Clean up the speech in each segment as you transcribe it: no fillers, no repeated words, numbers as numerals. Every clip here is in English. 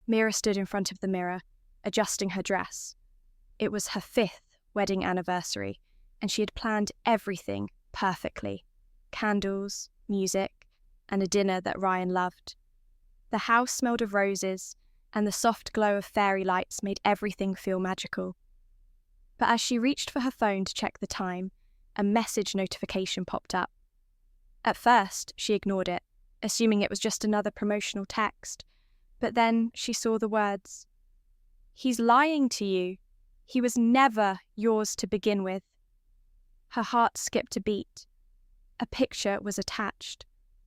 Mira stood in front of the mirror, adjusting her dress. It was her 5th wedding anniversary, and she had planned everything perfectly. Candles, music, and a dinner that Ryan loved. The house smelled of roses, and the soft glow of fairy lights made everything feel magical. But as she reached for her phone to check the time, a message notification popped up. At first, she ignored it, assuming it was just another promotional text. But then she saw the words, "He's lying to you. He was never yours to begin with." Her heart skipped a beat. A picture was attached.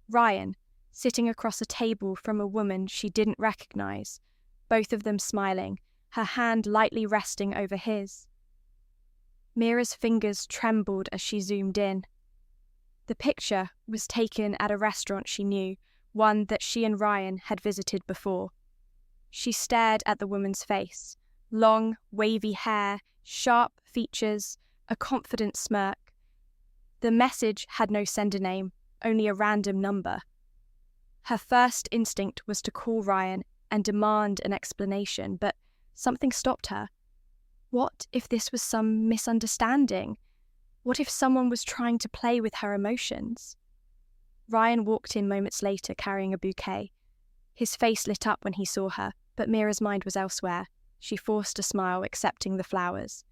Ryan, sitting across a table from a woman she didn't recognize, both of them smiling, her hand lightly resting over his. Mira's fingers trembled as she zoomed in. The picture was taken at a restaurant she knew, one that she and Ryan had visited before. She stared at the woman's face. Long, wavy hair, sharp features, a confident smirk. The message had no sender name, only a random number. Her first instinct was to call Ryan and demand an explanation, but something stopped her. What if this was some misunderstanding? What if someone was trying to play with her emotions? Ryan walked in moments later carrying a bouquet. His face lit up when he saw her, but Mira's mind was elsewhere. She forced a smile, accepting the flowers.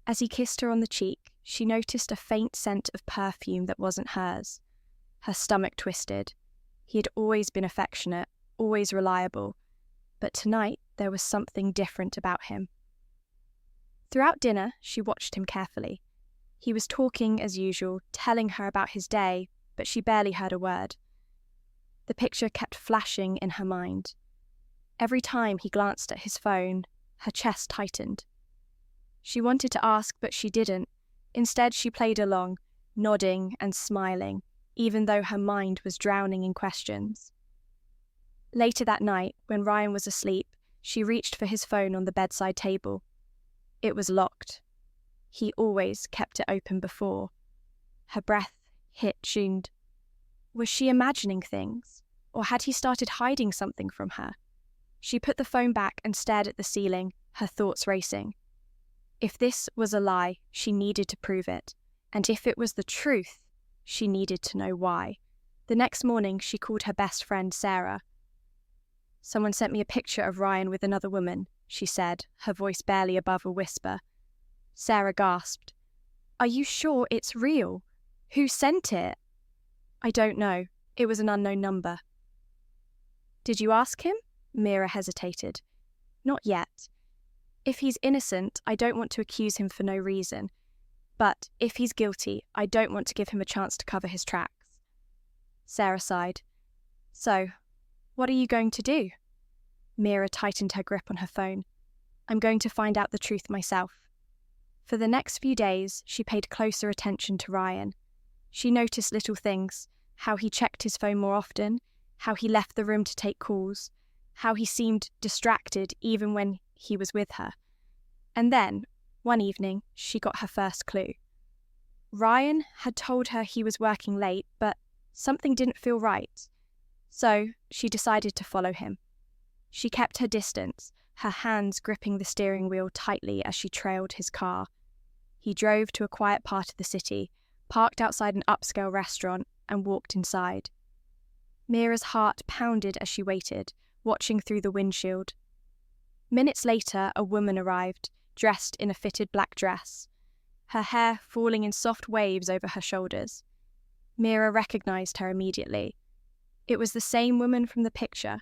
As he kissed her on the cheek, she noticed a faint scent of perfume that wasn't hers. Her stomach twisted. He had always been affectionate, always reliable, but tonight there was something different about him. Throughout dinner, she watched him carefully. He was talking as usual, telling her about his day, but she barely heard a word. The picture kept flashing in her mind. Every time he glanced at his phone, her chest tightened. She wanted to ask, but she didn't. Instead, she played along, nodding and smiling, even though her mind was drowning in questions. Later that night, when Ryan was asleep, she reached for his phone on the bedside table. It was locked. He always kept it open before. Her breath hit tuned. Was she imagining things, or had he started hiding something from her? She put the phone back and stared at the ceiling, her thoughts racing. If this was a lie, she needed to prove it, and if it was the truth, she needed to know why. The next morning, she called her best friend, Sarah. "Someone sent me a picture of Ryan with another woman," she said, her voice barely above a whisper. Sarah gasped. "Are you sure it's real? Who sent it?" "I don't know. It was an unknown number." "Did you ask him?" Mira hesitated. "Not yet. If he's innocent, I don't want to accuse him for no reason. But if he's guilty, I don't want to give him a chance to cover his tracks." Sarah sighed. "So, what are you going to do?" Mira tightened her grip on her phone. "I'm going to find out the truth myself." For the next few days, she paid closer attention to Ryan. She noticed little things, how he checked his phone more often, how he left the room to take calls, how he seemed distracted even when he was with her. And then, one evening, she got her first clue. Ryan had told her he was working late, but something didn't feel right. So she decided to follow him. She kept her distance, her hands gripping the steering wheel tightly as she trailed his car. He drove to a quiet part of the city, parked outside an upscale restaurant, and walked inside. Mira's heart pounded as she waited, watching through the windshield. Minutes later, a woman arrived, dressed in a fitted black dress, her hair falling in soft waves over her shoulders. Mira recognized her immediately. It was the same woman from the picture.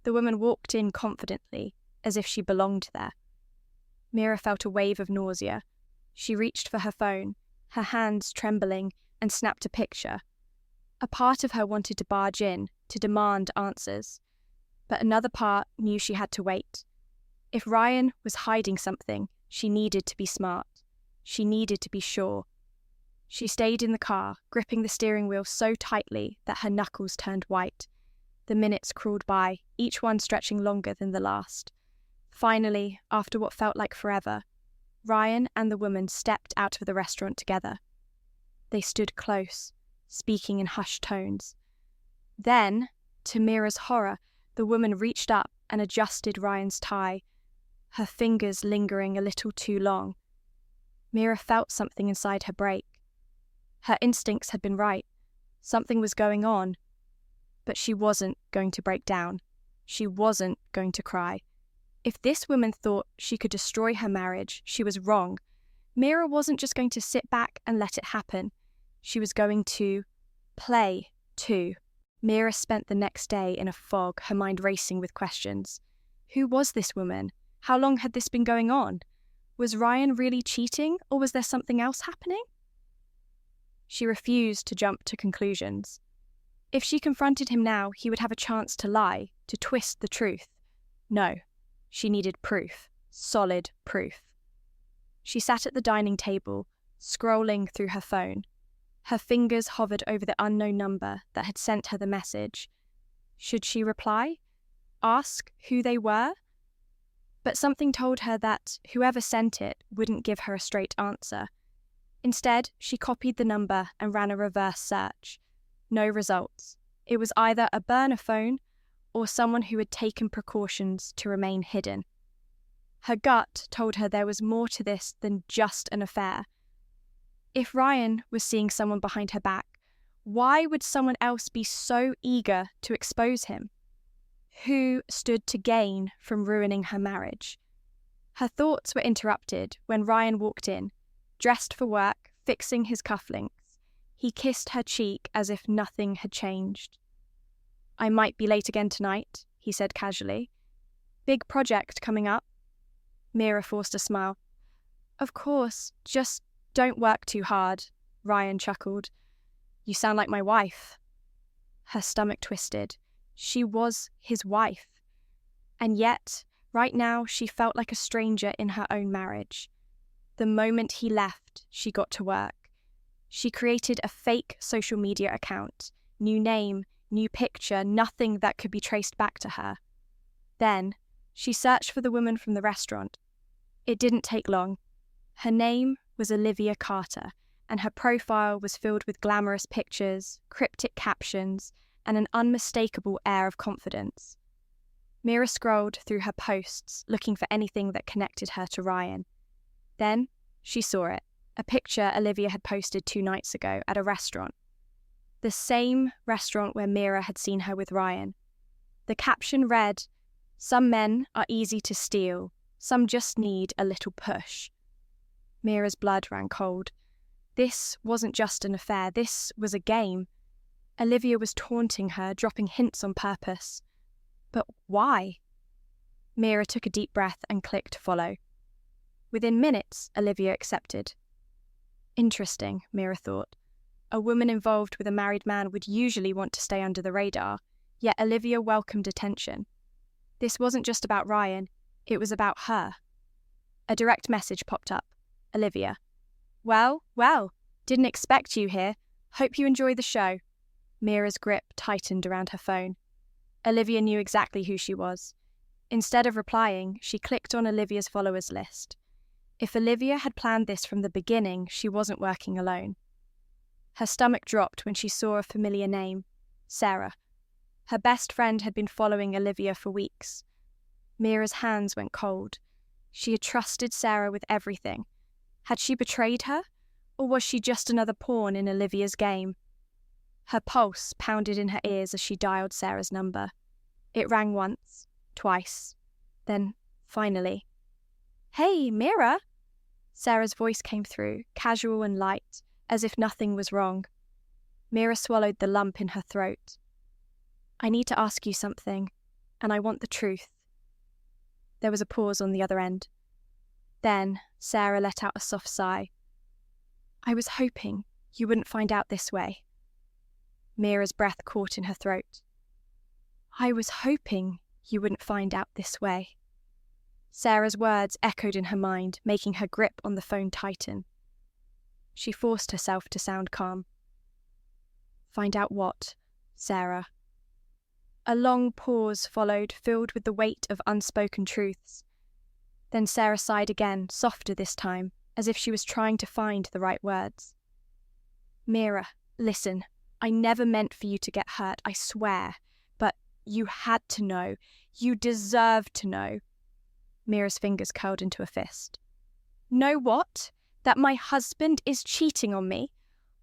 The woman walked in confidently, as if she belonged there. Mira felt a wave of nausea. She reached for her phone, her hands trembling, and snapped a picture. A part of her wanted to barge in, to demand answers, but another part knew she had to wait. If Ryan was hiding something, she needed to be smart. She needed to be sure. She stayed in the car, gripping the steering wheel so tightly that her knuckles turned white. The minutes crawled by, each one stretching longer than the last. Finally, after what felt like forever, Ryan and the woman stepped out of the restaurant together. They stood close, speaking in hushed tones. Then, to Mira's horror, the woman reached up and adjusted Ryan's tie, her fingers lingering a little too long. Mira felt something inside her break. Her instincts had been right. Something was going on. But she wasn't going to break down. She wasn't going to cry. If this woman thought she could destroy her marriage, she was wrong. Mira wasn't just going to sit back and let it happen. She was going to play, too. Mira spent the next day in a fog, her mind racing with questions. Who was this woman? How long had this been going on? Was Ryan really cheating, or was there something else happening? She refused to jump to conclusions. If she confronted him now, he would have a chance to lie, to twist the truth. No, she needed proof, solid proof. She sat at the dining table, scrolling through her phone. Her fingers hovered over the unknown number that had sent her the message. Should she reply? Ask who they were? But something told her that whoever sent it wouldn't give her a straight answer. Instead, she copied the number and ran a reverse search. No results. It was either a burner phone or someone who had taken precautions to remain hidden. Her gut told her there was more to this than just an affair. If Ryan was seeing someone behind her back, why would someone else be so eager to expose him? Who stood to gain from ruining her marriage? Her thoughts were interrupted when Ryan walked in, dressed for work, fixing his cufflinks. He kissed her cheek as if nothing had changed. I might be late again tonight, he said casually. Big project coming up? Mira forced a smile. Of course, just don't work too hard, Ryan chuckled. You sound like my wife. Her stomach twisted. She was his wife. And yet, right now, she felt like a stranger in her own marriage. The moment he left, she got to work. She created a fake social media account. New name, new picture, nothing that could be traced back to her. Then, she searched for the woman from the restaurant. It didn't take long. Her name was Olivia Carter, and her profile was filled with glamorous pictures, cryptic captions, and an unmistakable air of confidence. Mira scrolled through her posts, looking for anything that connected her to Ryan. Then, she saw it. A picture Olivia had posted 2 nights ago at a restaurant. The same restaurant where Mira had seen her with Ryan. The caption read, "Some men are easy to steal, some just need a little push." Mira's blood ran cold. This wasn't just an affair, this was a game. Olivia was taunting her, dropping hints on purpose. But why? Mira took a deep breath and clicked follow. Within minutes, Olivia accepted. Interesting, Mira thought. A woman involved with a married man would usually want to stay under the radar, yet Olivia welcomed attention. This wasn't just about Ryan, it was about her. A direct message popped up. Olivia. Well, didn't expect you here. Hope you enjoy the show. Mira's grip tightened around her phone. Olivia knew exactly who she was. Instead of replying, she clicked on Olivia's followers list. If Olivia had planned this from the beginning, she wasn't working alone. Her stomach dropped when she saw a familiar name, Sarah. Her best friend had been following Olivia for weeks. Mira's hands went cold. She had trusted Sarah with everything. Had she betrayed her, or was she just another pawn in Olivia's game? Her pulse pounded in her ears as she dialed Sarah's number. It rang once, twice, then finally. Hey, Mira! Sarah's voice came through, casual and light, as if nothing was wrong. Mira swallowed the lump in her throat. I need to ask you something, and I want the truth. There was a pause on the other end. Then Sarah let out a soft sigh. I was hoping you wouldn't find out this way. Mira's breath caught in her throat. I was hoping you wouldn't find out this way. Sarah's words echoed in her mind, making her grip on the phone tighten. She forced herself to sound calm. Find out what, Sarah? A long pause followed, filled with the weight of unspoken truths. Then Sarah sighed again, softer this time, as if she was trying to find the right words. Mira, listen, I never meant for you to get hurt, I swear. But you had to know. You deserve to know. Mira's fingers curled into a fist. Know what? That my husband is cheating on me?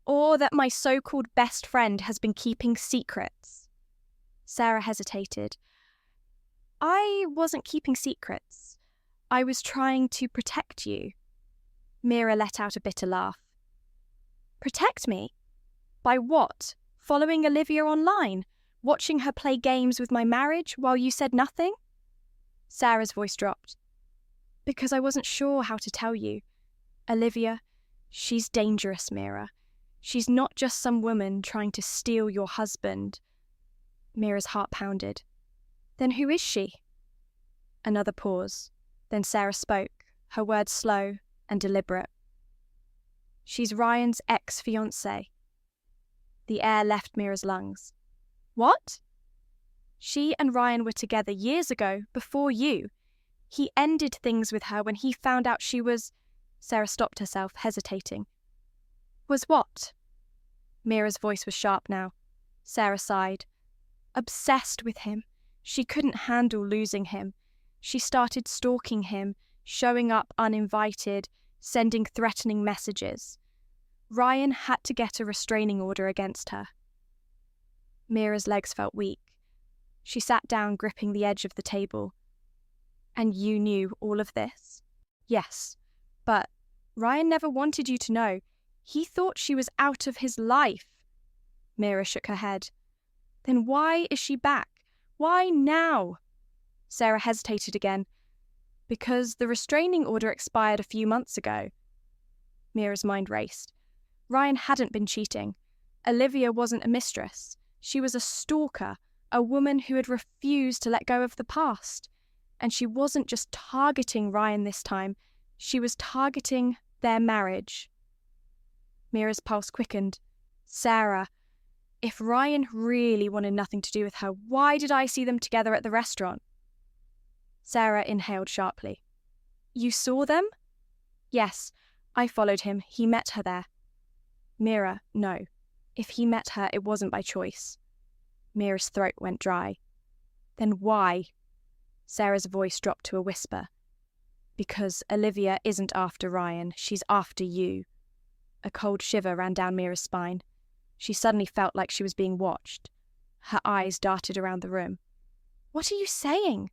Or that my so-called best friend has been keeping secrets? Sarah hesitated. I wasn't keeping secrets. I was trying to protect you. Mira let out a bitter laugh. Protect me? By what? Following Olivia online? Watching her play games with my marriage while you said nothing? Sarah's voice dropped. Because I wasn't sure how to tell you. Olivia, she's dangerous, Mira. She's not just some woman trying to steal your husband. Mira's heart pounded. Then who is she? Another pause. Then Sarah spoke, her words slow and deliberate. She's Ryan's ex-fiancée. The air left Mira's lungs. What? She and Ryan were together years ago, before you. He ended things with her when he found out she was... Sarah stopped herself, hesitating. Was what? Mira's voice was sharp now. Sarah sighed. Obsessed with him. She couldn't handle losing him. She started stalking him, showing up uninvited, sending threatening messages. Ryan had to get a restraining order against her. Mira's legs felt weak. She sat down, gripping the edge of the table. And you knew all of this? Yes, but Ryan never wanted you to know. He thought she was out of his life. Mira shook her head. Then why is she back? Why now? Sarah hesitated again. Because the restraining order expired a few months ago. Mira's mind raced. Ryan hadn't been cheating. Olivia wasn't a mistress. She was a stalker, a woman who had refused to let go of the past. And she wasn't just targeting Ryan this time. She was targeting their marriage. Mira's pulse quickened. Sarah, if Ryan really wanted nothing to do with her, why did I see them together at the restaurant? Sarah inhaled sharply. You saw them? Yes, I followed him. He met her there. Mira, no. If he met her, it wasn't by choice. Mira's throat went dry. Then why? Sarah's voice dropped to a whisper. Because Olivia isn't after Ryan, she's after you. A cold shiver ran down Mira's spine. She suddenly felt like she was being watched. Her eyes darted around the room. What are you saying?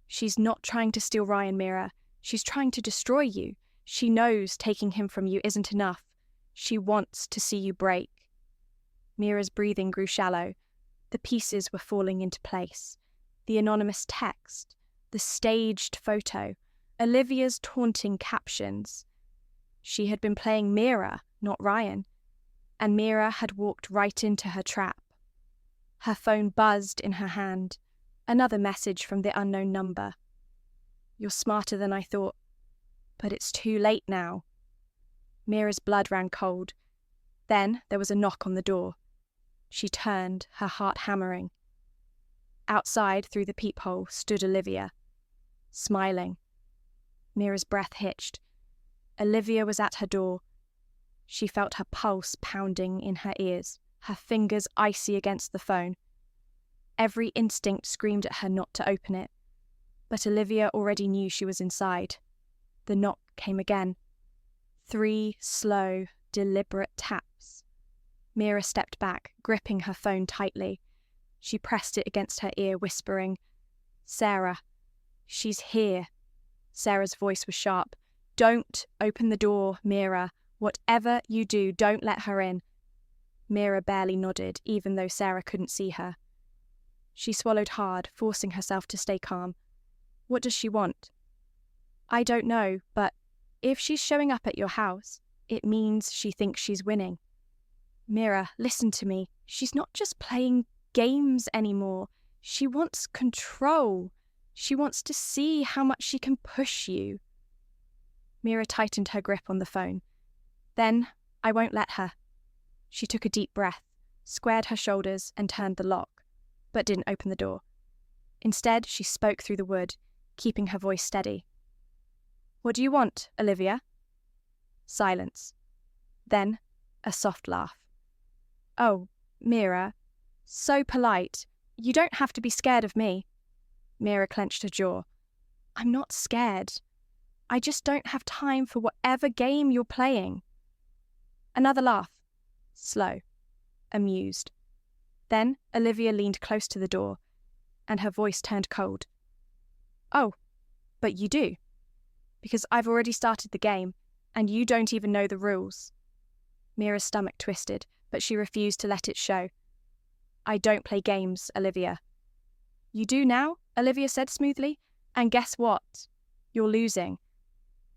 She's not trying to steal Ryan, Mira. She's trying to destroy you. She knows taking him from you isn't enough. She wants to see you break. Mira's breathing grew shallow. The pieces were falling into place. The anonymous text, the staged photo, Olivia's taunting captions. She had been playing Mira, not Ryan, and Mira had walked right into her trap. Her phone buzzed in her hand. Another message from the unknown number. You're smarter than I thought, but it's too late now. Mira's blood ran cold. Then there was a knock on the door. She turned, her heart hammering. Outside, through the peephole, stood Olivia, smiling. Mira's breath hitched. Olivia was at her door. She felt her pulse pounding in her ears, her fingers icy against the phone. Every instinct screamed at her not to open it, but Olivia already knew she was inside. The knock came again. 3 slow, deliberate taps. Mira stepped back, gripping her phone tightly. She pressed it against her ear, whispering, Sarah, she's here. Sarah's voice was sharp. Don't open the door, Mira. Whatever you do, don't let her in. Mira barely nodded, even though Sarah couldn't see her. She swallowed hard, forcing herself to stay calm. What does she want? I don't know, but if she's showing up at your house, it means she thinks she's winning. Mira, listen to me. She's not just playing games anymore. She wants control. She wants to see how much she can push you. Mira tightened her grip on the phone. Then, I won't let her. She took a deep breath, squared her shoulders and turned the lock, but didn't open the door. Instead, she spoke through the wood, keeping her voice steady. What do you want, Olivia? Silence. Then, a soft laugh. Oh, Mira, so polite. You don't have to be scared of me. Mira clenched her jaw. I'm not scared. I just don't have time for whatever game you're playing. Another laugh. Slow. Amused. Then Olivia leaned close to the door, and her voice turned cold. Oh, but you do. Because I've already started the game, and you don't even know the rules. Mira's stomach twisted, but she refused to let it show. I don't play games, Olivia. You do now, Olivia said smoothly, and guess what? You're losing.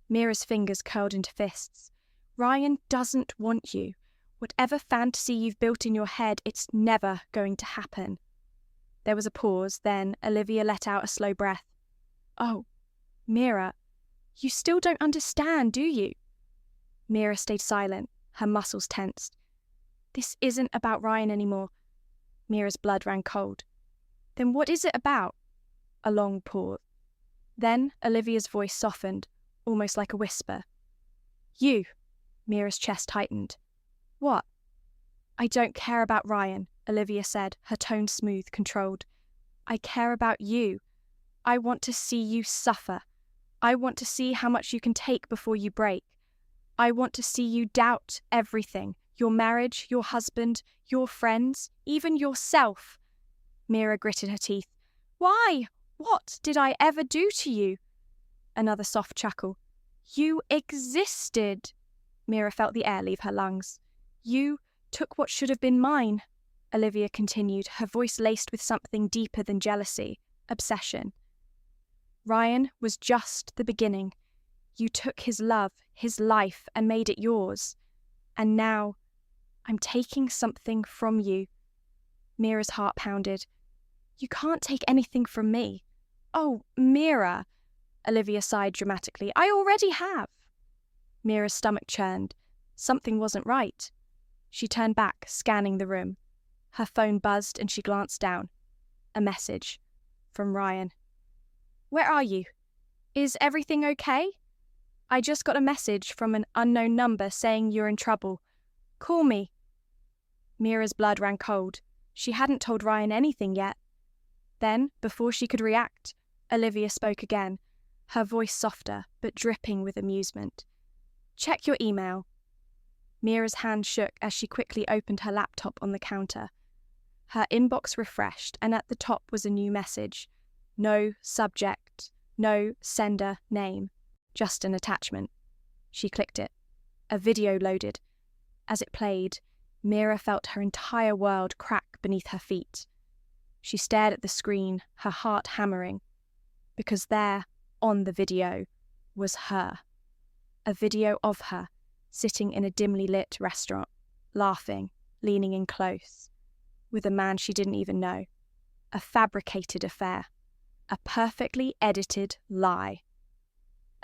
Mira's fingers curled into fists. Ryan doesn't want you. Whatever fantasy you've built in your head, it's never going to happen. There was a pause, then Olivia let out a slow breath. Oh, Mira, you still don't understand, do you? Mira stayed silent, her muscles tensed. This isn't about Ryan anymore. Mira's blood ran cold. Then what is it about? A long pause. Then Olivia's voice softened, almost like a whisper. You. Mira's chest tightened. What? I don't care about Ryan, Olivia said, her tone smooth, controlled. I care about you. I want to see you suffer. I want to see how much you can take before you break. I want to see you doubt everything. Your marriage, your husband, your friends, even yourself. Mira gritted her teeth. Why? What did I ever do to you? Another soft chuckle. You existed. Mira felt the air leave her lungs. You took what should have been mine, Olivia continued, her voice laced with something deeper than jealousy, obsession. Ryan was just the beginning. You took his love, his life, and made it yours. And now, I'm taking something from you. Mira's heart pounded. You can't take anything from me. Oh, Mira, Olivia sighed dramatically. I already have. Mira's stomach churned. Something wasn't right. She turned back, scanning the room. Her phone buzzed and she glanced down. A message. From Ryan. Where are you? Is everything okay? I just got a message from an unknown number saying you're in trouble. Call me. Mira's blood ran cold. She hadn't told Ryan anything yet. Then, before she could react, Olivia spoke again, her voice softer, but dripping with amusement. Check your email. Mira's hand shook as she quickly opened her laptop on the counter. Her inbox refreshed, and at the top was a new message. No subject, no sender name, just an attachment. She clicked it. A video loaded. As it played, Mira felt her entire world crack beneath her feet. She stared at the screen, her heart hammering, because there, on the video, was her. A video of her, sitting in a dimly lit restaurant, laughing, leaning in close, with a man she didn't even know. A fabricated affair. A perfectly edited lie.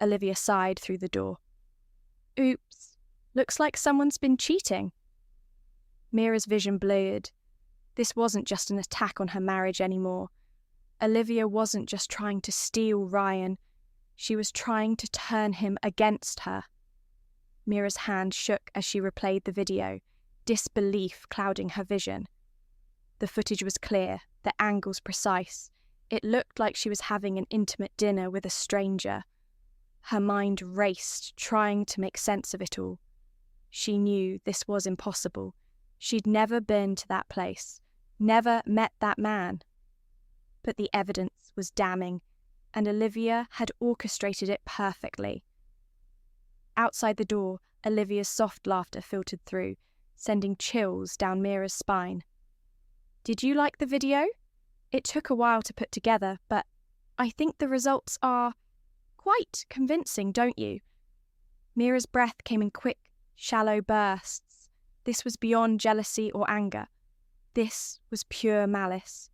Olivia sighed through the door. Oops, looks like someone's been cheating. Mira's vision blurred. This wasn't just an attack on her marriage anymore. Olivia wasn't just trying to steal Ryan. She was trying to turn him against her. Mira's hand shook as she replayed the video, disbelief clouding her vision. The footage was clear, the angles precise. It looked like she was having an intimate dinner with a stranger. Her mind raced, trying to make sense of it all. She knew this was impossible. She'd never been to that place, never met that man. But the evidence was damning, and Olivia had orchestrated it perfectly. Outside the door, Olivia's soft laughter filtered through, sending chills down Mira's spine. Did you like the video? It took a while to put together, but I think the results are quite convincing, don't you? Mira's breath came in quick, shallow bursts. This was beyond jealousy or anger. This was pure malice.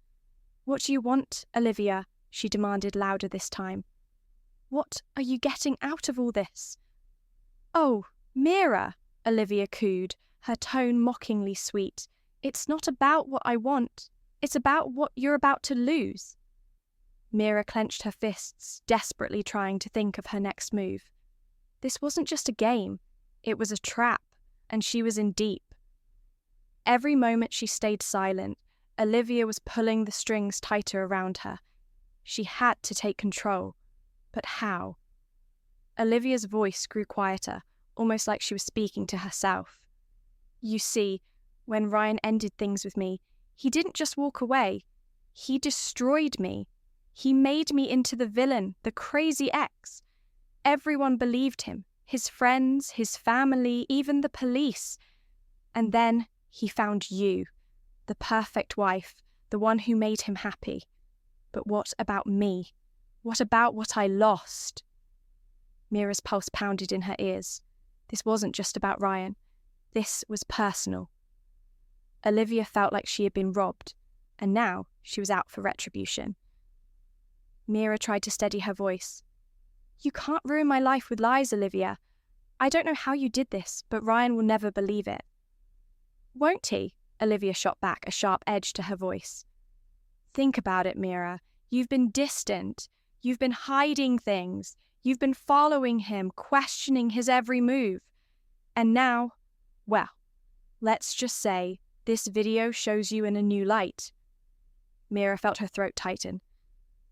What do you want, Olivia? She demanded louder this time. What are you getting out of all this? Oh, Mira, Olivia cooed, her tone mockingly sweet. It's not about what I want. It's about what you're about to lose. Mira clenched her fists, desperately trying to think of her next move. This wasn't just a game. It was a trap, and she was in deep. Every moment she stayed silent, Olivia was pulling the strings tighter around her. She had to take control. But how? Olivia's voice grew quieter, almost like she was speaking to herself. You see, when Ryan ended things with me, he didn't just walk away. He destroyed me. He made me into the villain, the crazy ex. Everyone believed him, his friends, his family, even the police. And then he found you, the perfect wife, the one who made him happy. But what about me? What about what I lost? Mira's pulse pounded in her ears. This wasn't just about Ryan. This was personal. Olivia felt like she had been robbed, and now she was out for retribution. Mira tried to steady her voice. You can't ruin my life with lies, Olivia. I don't know how you did this, but Ryan will never believe it. Won't he? Olivia shot back, a sharp edge to her voice. Think about it, Mira. You've been distant. You've been hiding things. You've been following him, questioning his every move. And now, well, let's just say this video shows you in a new light. Mira felt her throat tighten.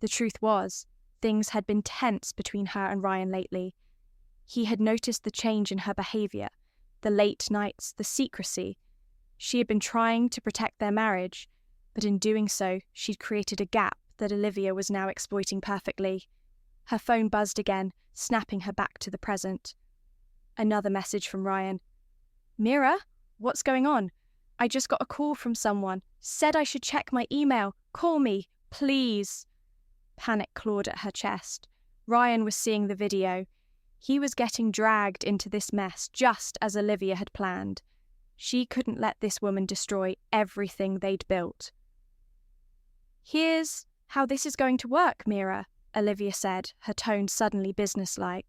The truth was, things had been tense between her and Ryan lately. He had noticed the change in her behaviour, the late nights, the secrecy. She had been trying to protect their marriage, but in doing so, she'd created a gap that Olivia was now exploiting perfectly. Her phone buzzed again, snapping her back to the present. Another message from Ryan. Mira, what's going on? I just got a call from someone. Said I should check my email. Call me, please. Panic clawed at her chest. Ryan was seeing the video. He was getting dragged into this mess just as Olivia had planned. She couldn't let this woman destroy everything they'd built. Here's how this is going to work, Mira, Olivia said, her tone suddenly businesslike.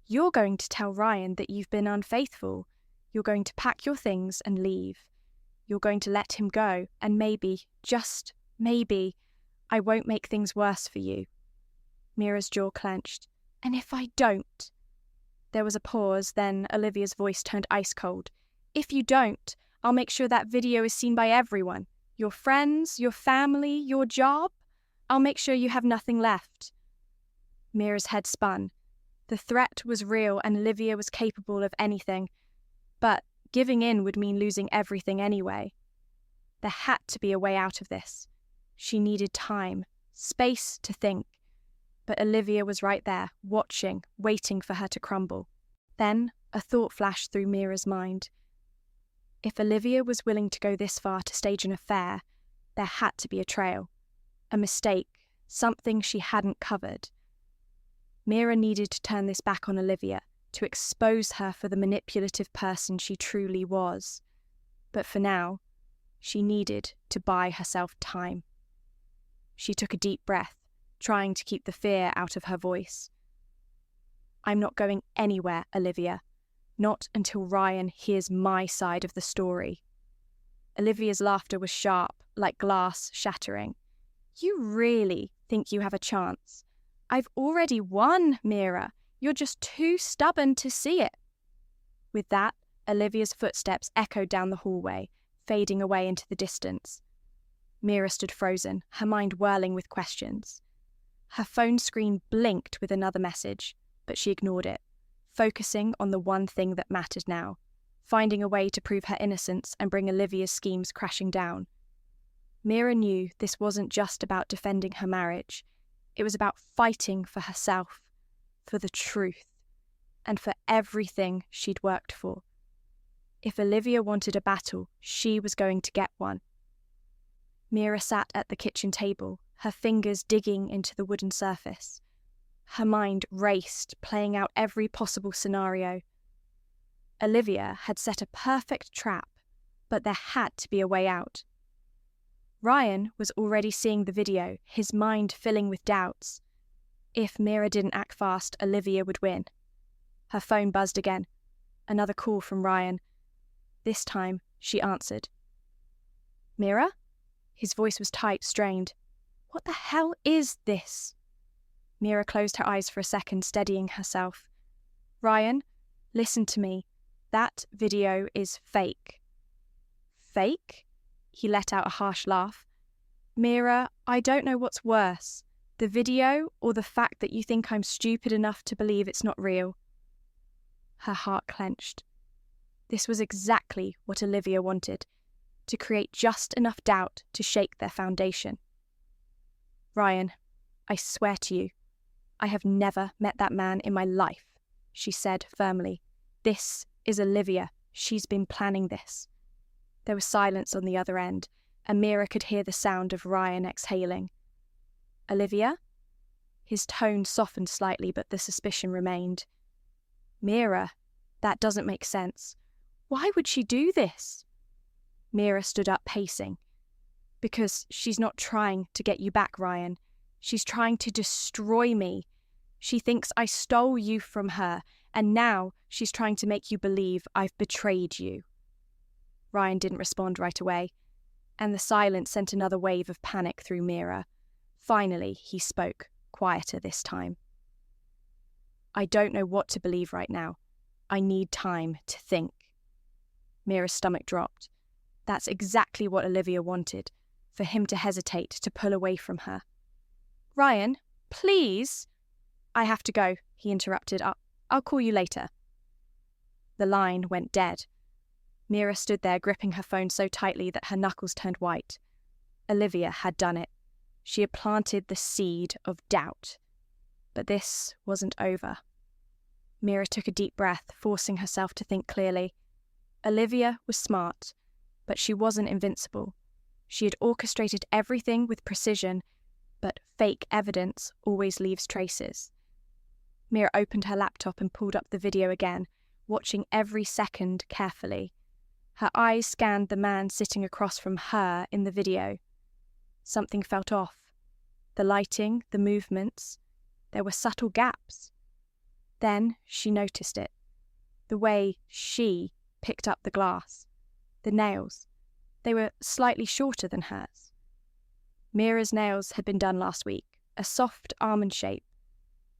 You're going to tell Ryan that you've been unfaithful. You're going to pack your things and leave. You're going to let him go, and maybe, just maybe, I won't make things worse for you. Mira's jaw clenched. And if I don't? There was a pause, then Olivia's voice turned ice cold. If you don't, I'll make sure that video is seen by everyone. Your friends, your family, your job. I'll make sure you have nothing left. Mira's head spun. The threat was real and Olivia was capable of anything. But giving in would mean losing everything anyway. There had to be a way out of this. She needed time, space to think. But Olivia was right there, watching, waiting for her to crumble. Then a thought flashed through Mira's mind. If Olivia was willing to go this far to stage an affair, there had to be a trail. A mistake, something she hadn't covered. Mira needed to turn this back on Olivia, to expose her for the manipulative person she truly was. But for now, she needed to buy herself time. She took a deep breath, trying to keep the fear out of her voice. I'm not going anywhere, Olivia. Not until Ryan hears my side of the story. Olivia's laughter was sharp, like glass shattering. You really think you have a chance? I've already won, Mira. You're just too stubborn to see it. With that, Olivia's footsteps echoed down the hallway, fading away into the distance. Mira stood frozen, her mind whirling with questions. Her phone screen blinked with another message, but she ignored it, focusing on the one thing that mattered now, finding a way to prove her innocence and bring Olivia's schemes crashing down. Mira knew this wasn't just about defending her marriage. It was about fighting for herself, for the truth, and for everything she'd worked for. If Olivia wanted a battle, she was going to get one. Mira sat at the kitchen table, her fingers digging into the wooden surface. Her mind raced, playing out every possible scenario. Olivia had set a perfect trap, but there had to be a way out. Ryan was already seeing the video, his mind filling with doubts. If Mira didn't act fast, Olivia would win. Her phone buzzed again. Another call from Ryan. This time, she answered. Mira? His voice was tight, strained. What the hell is this? Mira closed her eyes for a second, steadying herself. Ryan, listen to me. That video is fake. Fake? He let out a harsh laugh. Mira, I don't know what's worse. The video or the fact that you think I'm stupid enough to believe it's not real? Her heart clenched. This was exactly what Olivia wanted, to create just enough doubt to shake their foundation. Ryan, I swear to you, I have never met that man in my life, she said firmly. This is Olivia. She's been planning this. There was silence on the other end, and Mira could hear the sound of Ryan exhaling. Olivia? His tone softened slightly, but the suspicion remained. Mira, that doesn't make sense. Why would she do this? Mira stood up, pacing. Because she's not trying to get you back, Ryan. She's trying to destroy me. She thinks I stole you from her, and now she's trying to make you believe I've betrayed you. Ryan didn't respond right away, and the silence sent another wave of panic through Mira. Finally, he spoke, quieter this time. I don't know what to believe right now. I need time to think. Mira's stomach dropped. That's exactly what Olivia wanted, for him to hesitate, to pull away from her. Ryan, please. I have to go, he interrupted. I'll call you later. The line went dead. Mira stood there, gripping her phone so tightly that her knuckles turned white. Olivia had done it. She had planted the seed of doubt. But this wasn't over. Mira took a deep breath, forcing herself to think clearly. Olivia was smart, but she wasn't invincible. She had orchestrated everything with precision, but fake evidence always leaves traces. Mira opened her laptop and pulled up the video again, watching every second carefully. Her eyes scanned the man sitting across from her in the video. Something felt off. The lighting, the movements, there were subtle gaps. Then she noticed it. The way she picked up the glass. The nails. They were slightly shorter than hers. Mira's nails had been done last week, a soft almond shape,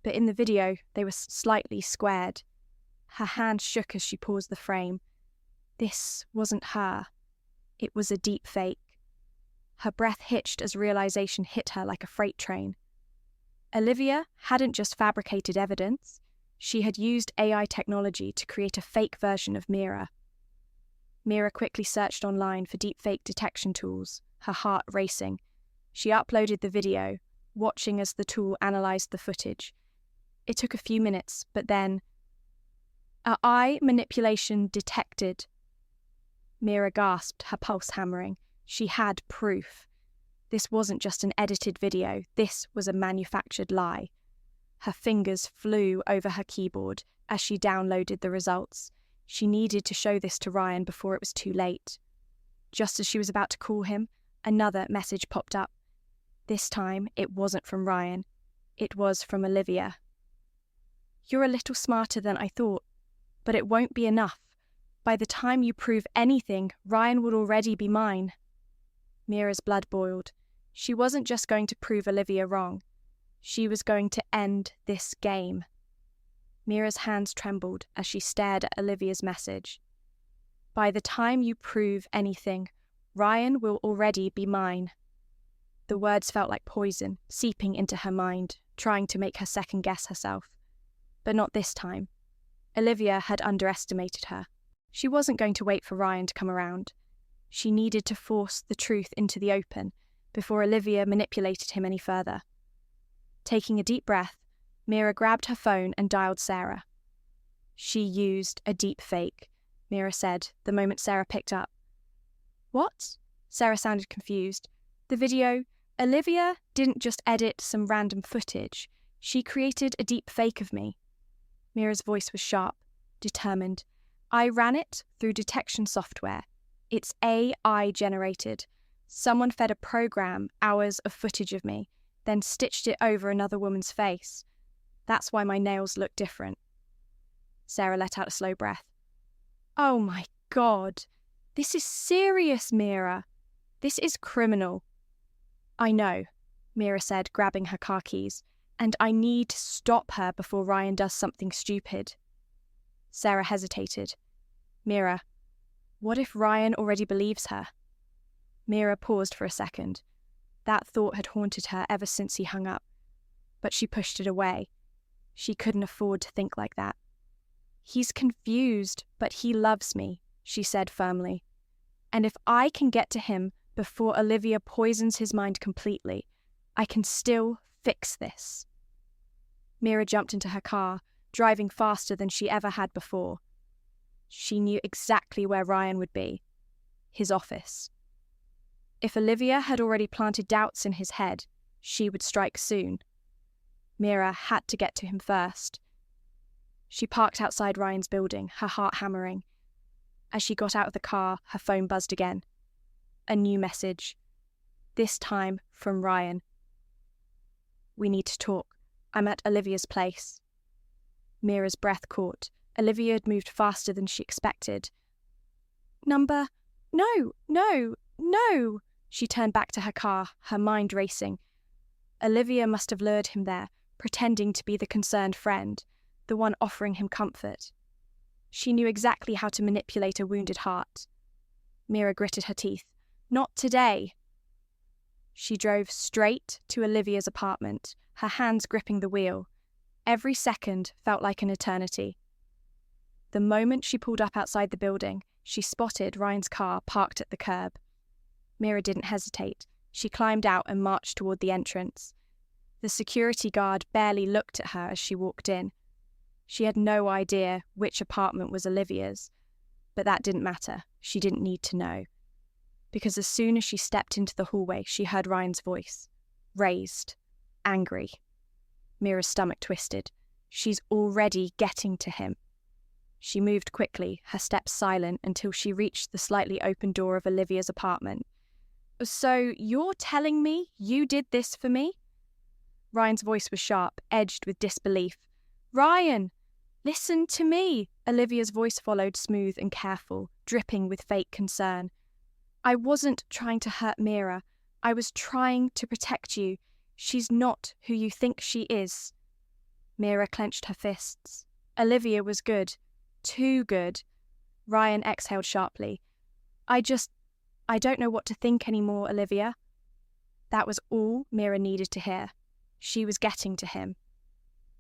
but in the video they were slightly squared. Her hand shook as she paused the frame. This wasn't her. It was a deep fake. Her breath hitched as realization hit her like a freight train. Olivia hadn't just fabricated evidence, she had used AI technology to create a fake version of Mira. Mira quickly searched online for deepfake detection tools, her heart racing. She uploaded the video, watching as the tool analysed the footage. It took a few minutes, but then... AI manipulation detected. Mira gasped, her pulse hammering. She had proof. This wasn't just an edited video, this was a manufactured lie. Her fingers flew over her keyboard as she downloaded the results. She needed to show this to Ryan before it was too late. Just as she was about to call him, another message popped up. This time, it wasn't from Ryan. It was from Olivia. You're a little smarter than I thought, but it won't be enough. By the time you prove anything, Ryan will already be mine. Mira's blood boiled. She wasn't just going to prove Olivia wrong. She was going to end this game. Mira's hands trembled as she stared at Olivia's message. By the time you prove anything, Ryan will already be mine. The words felt like poison, seeping into her mind, trying to make her second-guess herself. But not this time. Olivia had underestimated her. She wasn't going to wait for Ryan to come around. She needed to force the truth into the open before Olivia manipulated him any further. Taking a deep breath, Mira grabbed her phone and dialed Sarah. She used a deep fake, Mira said the moment Sarah picked up. What? Sarah sounded confused. The video, Olivia didn't just edit some random footage. She created a deep fake of me. Mira's voice was sharp, determined. I ran it through detection software. It's AI generated. Someone fed a program hours of footage of me, then stitched it over another woman's face. That's why my nails look different. Sarah let out a slow breath. Oh my God. This is serious, Mira. This is criminal. I know, Mira said, grabbing her car keys, and I need to stop her before Ryan does something stupid. Sarah hesitated. Mira, what if Ryan already believes her? Mira paused for a second. That thought had haunted her ever since he hung up. but she pushed it away. She couldn't afford to think like that. "He's confused, but he loves me," she said firmly. "And if I can get to him before Olivia poisons his mind completely, I can still fix this." Mira jumped into her car, driving faster than she ever had before. She knew exactly where Ryan would be: his office. If Olivia had already planted doubts in his head, she would strike soon. Mira had to get to him first. She parked outside Ryan's building, her heart hammering. As she got out of the car, her phone buzzed again. A new message. This time from Ryan. "We need to talk. I'm at Olivia's place." Mira's breath caught. Olivia had moved faster than she expected. "Number... No, no, no!" She turned back to her car, her mind racing. Olivia must have lured him there, pretending to be the concerned friend, the one offering him comfort. She knew exactly how to manipulate a wounded heart. Mira gritted her teeth. Not today. She drove straight to Olivia's apartment, her hands gripping the wheel. Every second felt like an eternity. The moment she pulled up outside the building, she spotted Ryan's car parked at the curb. Mira didn't hesitate. She climbed out and marched toward the entrance. The security guard barely looked at her as she walked in. She had no idea which apartment was Olivia's, but that didn't matter. She didn't need to know. Because as soon as she stepped into the hallway, she heard Ryan's voice. Raised. Angry. Mira's stomach twisted. She's already getting to him. She moved quickly, her steps silent, until she reached the slightly open door of Olivia's apartment. "So you're telling me you did this for me?" Ryan's voice was sharp, edged with disbelief. "Ryan, listen to me." Olivia's voice followed, smooth and careful, dripping with fake concern. "I wasn't trying to hurt Mira. I was trying to protect you. She's not who you think she is." Mira clenched her fists. Olivia was good. Too good. Ryan exhaled sharply. I don't know what to think anymore, Olivia." That was all Mira needed to hear. She was getting to him.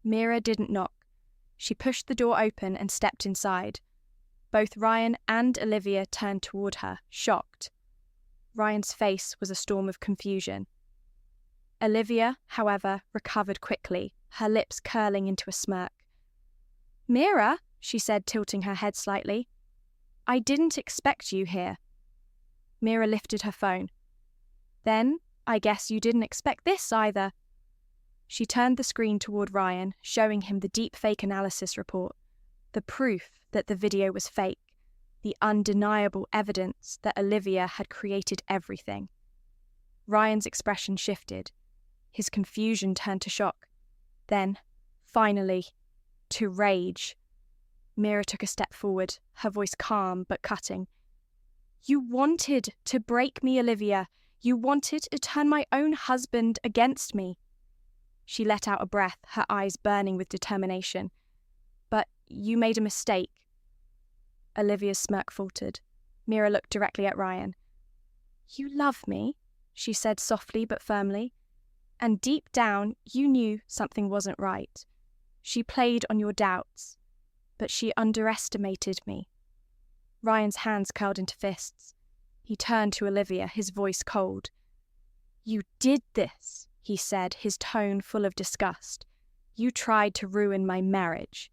Mira didn't knock. She pushed the door open and stepped inside. Both Ryan and Olivia turned toward her, shocked. Ryan's face was a storm of confusion. Olivia, however, recovered quickly, her lips curling into a smirk. "Mira," she said, tilting her head slightly. "I didn't expect you here." Mira lifted her phone. "Then, I guess you didn't expect this either." She turned the screen toward Ryan, showing him the deepfake analysis report, the proof that the video was fake, the undeniable evidence that Olivia had created everything. Ryan's expression shifted. His confusion turned to shock. Then, finally, to rage. Mira took a step forward, her voice calm but cutting. "You wanted to break me, Olivia. You wanted to turn my own husband against me." She let out a breath, her eyes burning with determination. "But you made a mistake." Olivia's smirk faltered. Mira looked directly at Ryan. "You love me," she said softly but firmly. "And deep down, you knew something wasn't right. She played on your doubts, but she underestimated me." Ryan's hands curled into fists. He turned to Olivia, his voice cold. "You did this," he said, his tone full of disgust. "You tried to ruin my marriage."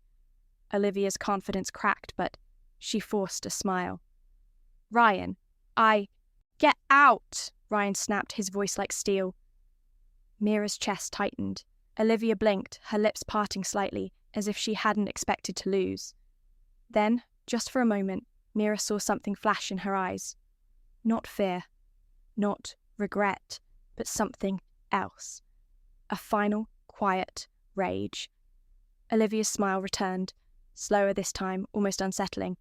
Olivia's confidence cracked, but she forced a smile. "Ryan, Get out!" Ryan snapped, his voice like steel. Mira's chest tightened. Olivia blinked, her lips parting slightly, as if she hadn't expected to lose. Then, just for a moment, Mira saw something flash in her eyes. Not fear, not regret, but something else. A final, quiet rage. Olivia's smile returned, slower this time, almost unsettling.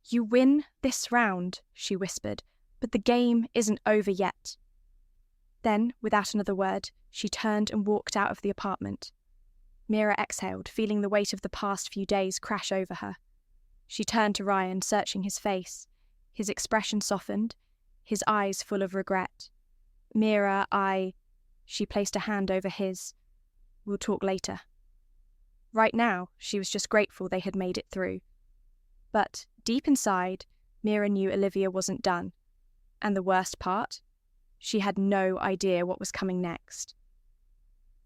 "You win this round," she whispered, "but the game isn't over yet." Then, without another word, she turned and walked out of the apartment. Mira exhaled, feeling the weight of the past few days crash over her. She turned to Ryan, searching his face. His expression softened, his eyes full of regret. "Mira, She placed a hand over his. We'll talk later. Right now, she was just grateful they had made it through. But deep inside, Mira knew Olivia wasn't done. And the worst part? She had no idea what was coming next.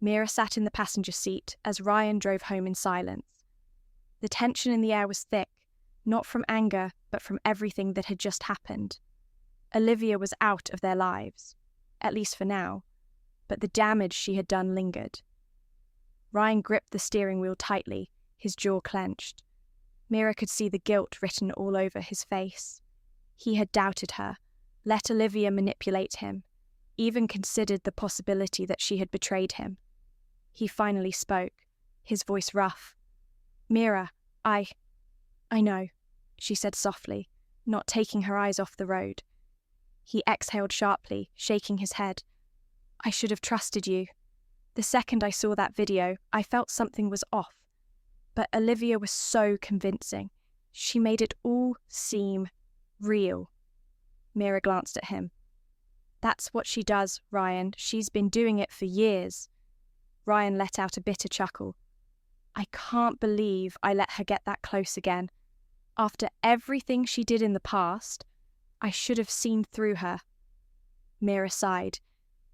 Mira sat in the passenger seat as Ryan drove home in silence. The tension in the air was thick, not from anger, but from everything that had just happened. Olivia was out of their lives, at least for now, but the damage she had done lingered. Ryan gripped the steering wheel tightly, his jaw clenched. Mira could see the guilt written all over his face. He had doubted her, let Olivia manipulate him, even considered the possibility that she had betrayed him. He finally spoke, his voice rough. "Mira, I know," she said softly, not taking her eyes off the road. He exhaled sharply, shaking his head. "I should have trusted you. The second I saw that video, I felt something was off. But Olivia was so convincing. She made it all seem real." Mira glanced at him. "That's what she does, Ryan. She's been doing it for years." Ryan let out a bitter chuckle. "I can't believe I let her get that close again. After everything she did in the past, I should have seen through her." Mira sighed.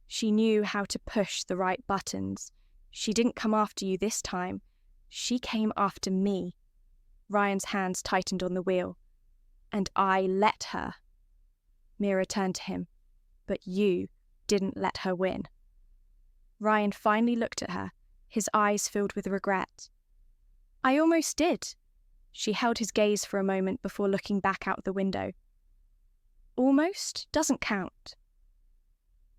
She knew how to push the right buttons. "She didn't come after you this time. She came after me." Ryan's hands tightened on the wheel. "And I let her." Mira turned to him. "But you didn't let her win." Ryan finally looked at her, his eyes filled with regret. "I almost did." She held his gaze for a moment before looking back out the window. "Almost doesn't count."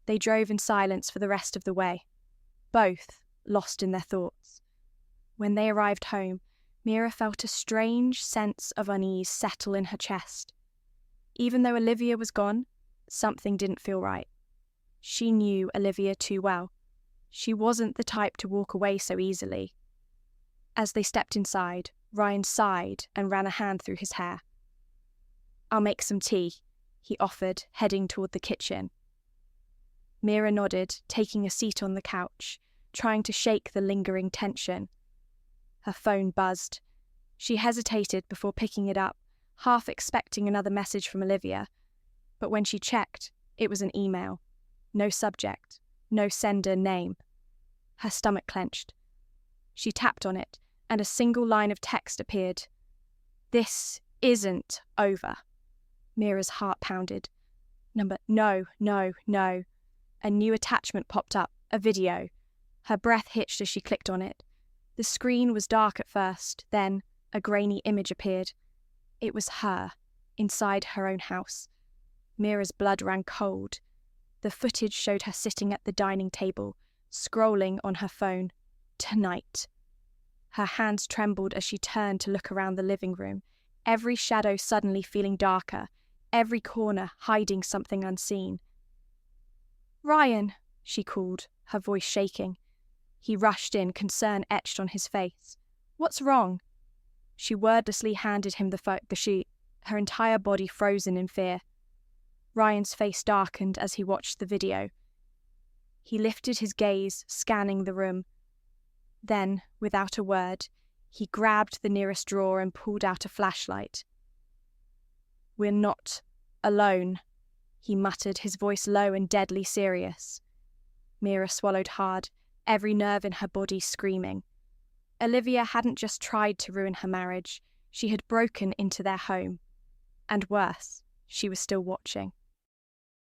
They drove in silence for the rest of the way, both lost in their thoughts. When they arrived home, Mira felt a strange sense of unease settle in her chest. Even though Olivia was gone, something didn't feel right. She knew Olivia too well. She wasn't the type to walk away so easily. As they stepped inside, Ryan sighed and ran a hand through his hair. "I'll make some tea," he offered, heading toward the kitchen. Mira nodded, taking a seat on the couch, trying to shake the lingering tension. Her phone buzzed. She hesitated before picking it up, half expecting another message from Olivia. But when she checked, it was an email. No subject, no sender name. Her stomach clenched. She tapped on it, and a single line of text appeared. "This isn't over." Mira's heart pounded. No. A new attachment popped up, a video. Her breath hitched as she clicked on it. The screen was dark at first, then a grainy image appeared. It was her, inside her own house. Mira's blood ran cold. The footage showed her sitting at the dining table, scrolling on her phone. Tonight. Her hands trembled as she turned to look around the living room, every shadow suddenly feeling darker, every corner hiding something unseen. "Ryan," she called, her voice shaking. He rushed in, concern etched on his face. "What's wrong?" She wordlessly handed him the sheet, her entire body frozen in fear. Ryan's face darkened as he watched the video. He lifted his gaze, scanning the room. Then, without a word, he grabbed the nearest drawer and pulled out a flashlight. "We're not alone," he muttered, his voice low and deadly serious. Mira swallowed hard, every nerve in her body screaming. Olivia hadn't just tried to ruin her marriage, she had broken into their home. And worse, she was still watching.